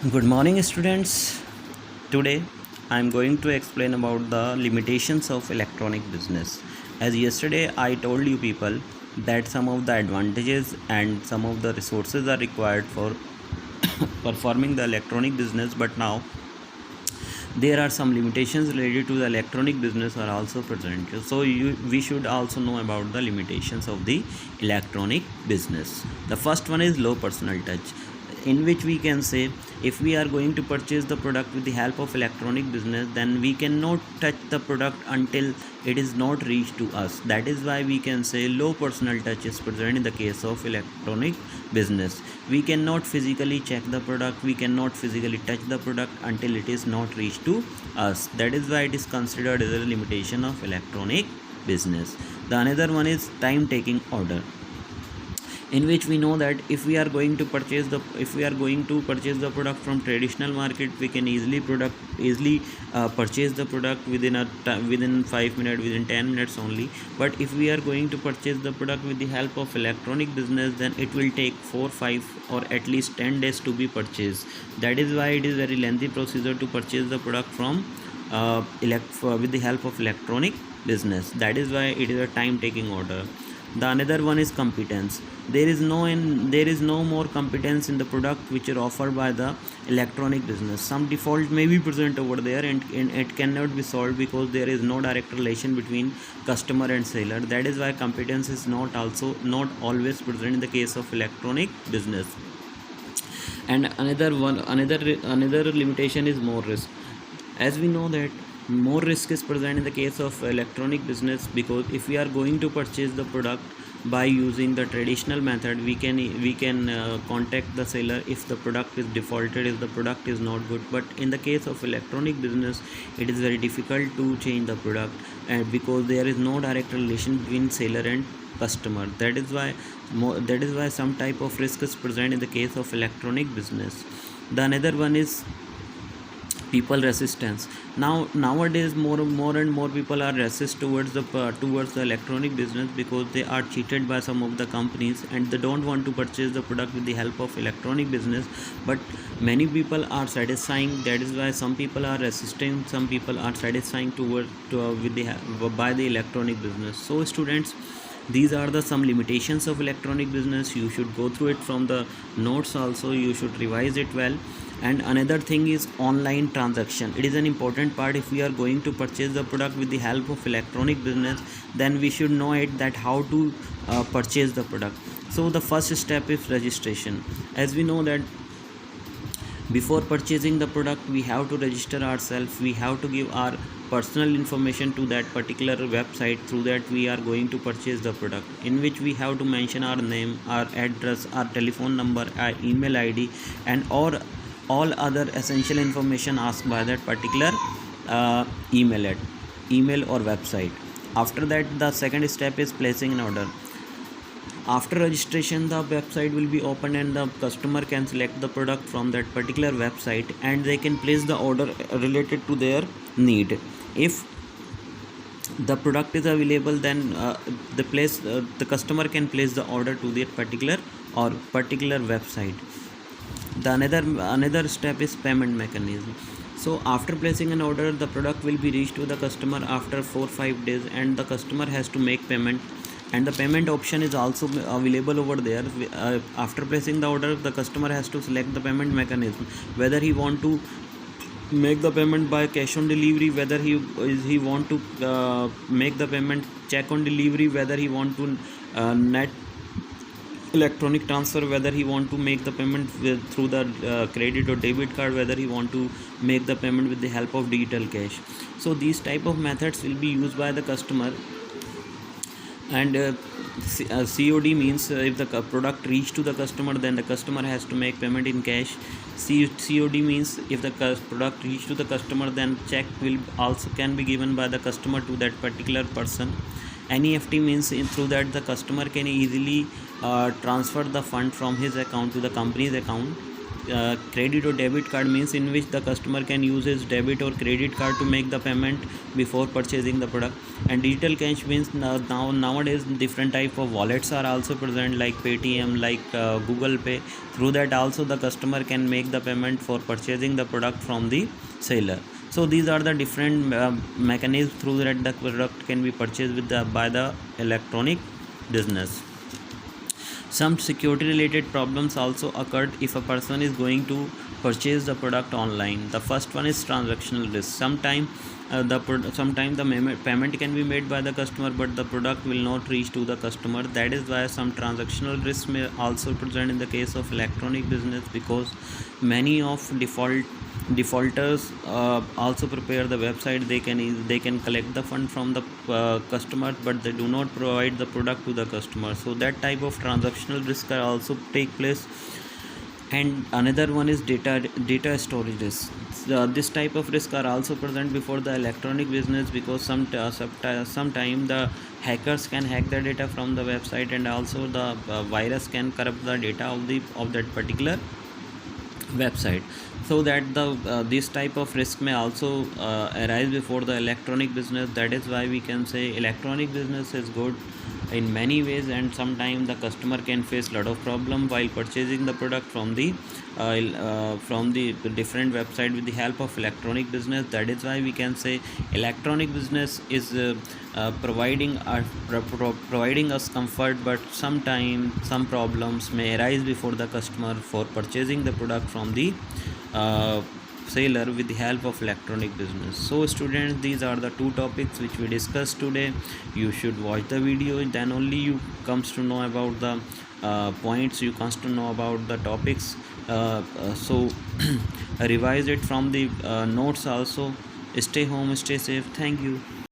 Good morning, students. Today, I am going to explain about the limitations of electronic business. As yesterday, I told you people that some of the advantages and some of the resources are required for performing the electronic business, but now there are some limitations related to the electronic business are also present. So we should also know about the limitations of the electronic business. The first one is low personal touch, in which we can say if we are going to purchase the product with the help of electronic business, then we cannot touch the product until it is not reached to us. That is why we can say low personal touch is present in the case of electronic business. We cannot physically check the product, we cannot physically touch the product until it is not reached to us. That is why it is considered as a limitation of electronic business. The another one is time taking order, in which we know that if we are going to purchase the product from traditional market, we can easily purchase the product within 5 minutes, within 10 minutes only. But if we are going to purchase the product with the help of electronic business, then it will take 4 5 or at least 10 days to be purchased. That is why it is very lengthy procedure to purchase the product from with the help of electronic business. That is why it is a time taking order. The another one is competence. There is no more competence in the product which are offered by the electronic business. Some default may be present over there, and it cannot be solved because there is no direct relation between customer and seller. That is why competence is not always present in the case of electronic business. And another limitation is more risk. As we know that more risk is present in the case of electronic business, because if we are going to purchase the product by using the traditional method, we can contact the seller if the product is defaulted, if the product is not good. But in the case of electronic business, it is very difficult to change the product, and because there is no direct relation between seller and customer. That is why some type of risk is present in the case of electronic business. The another one is people resistance. Nowadays, more and more people are resist towards the electronic business, because they are cheated by some of the companies and they don't want to purchase the product with the help of electronic business. But many people are satisfying. That is why some people are resisting, some people are satisfying by the electronic business. So students, these are the some limitations of electronic business. You should go through it from the notes also, you should revise it well. And another thing is online transaction. It is an important part. If we are going to purchase the product with the help of electronic business, then we should know it that how to purchase the product. So the first step is registration. As we know that before purchasing the product, we have to register ourselves, we have to give our personal information to that particular website. Through that, we are going to purchase the product, in which we have to mention our name, our address, our telephone number, our email id, and all other essential information asked by that particular email or website. After that, the second step is placing an order. After registration, the website will be opened and the customer can select the product from that particular website, and they can place the order related to their need. If the product is available, then the customer can place the order to that particular website. The another step is payment mechanism. So after placing an order, the product will be reached to the customer after 4 5 days, and the customer has to make payment, and the payment option is also available over there. After placing the order, the customer has to select the payment mechanism, whether he want to make the payment by cash on delivery, whether he want to make the payment check on delivery, whether he want to net electronic transfer, whether he want to make the payment through the credit or debit card, whether he want to make the payment with the help of digital cash. So these type of methods will be used by the customer. And COD means if the product reach to the customer, then the customer has to make payment in cash. COD means if the product reach to the customer, then check will also can be given by the customer to that particular person. NEFT means through that the customer can easily transfer the fund from his account to the company's account. credit or debit card means in which the customer can use his debit or credit card to make the payment before purchasing the product. And digital cash means nowadays different type of wallets are also present, like Paytm, like Google Pay. Through that also the customer can make the payment for purchasing the product from the seller. So these are the different mechanisms through that the product can be purchased by the electronic business. Some security related problems also occurred if a person is going to purchase the product online. The first one is transactional risk. Sometime the payment can be made by the customer, but the product will not reach to the customer. That is why some transactional risks may also present in the case of electronic business, because many of defaulters also prepare the website. They can collect the fund from the customer, but they do not provide the product to the customer. So that type of transactional risk are also take place. And another one is data storage risk. This type of risk are also present before the electronic business, because sometime the hackers can hack the data from the website, and also the virus can corrupt the data of that particular website. So that this type of risk may also arise before the electronic business. That is why we can say electronic business is good in many ways, and sometimes the customer can face lot of problem while purchasing the product from the different website with the help of electronic business. That is why we can say electronic business is providing us comfort, but sometimes some problems may arise before the customer for purchasing the product from the seller with the help of electronic business. So students, these are the two topics which we discussed today. You should watch the video, then only you comes to know about the points, you comes to know about the topics. So revise it from the notes also. Stay home, stay safe. Thank you.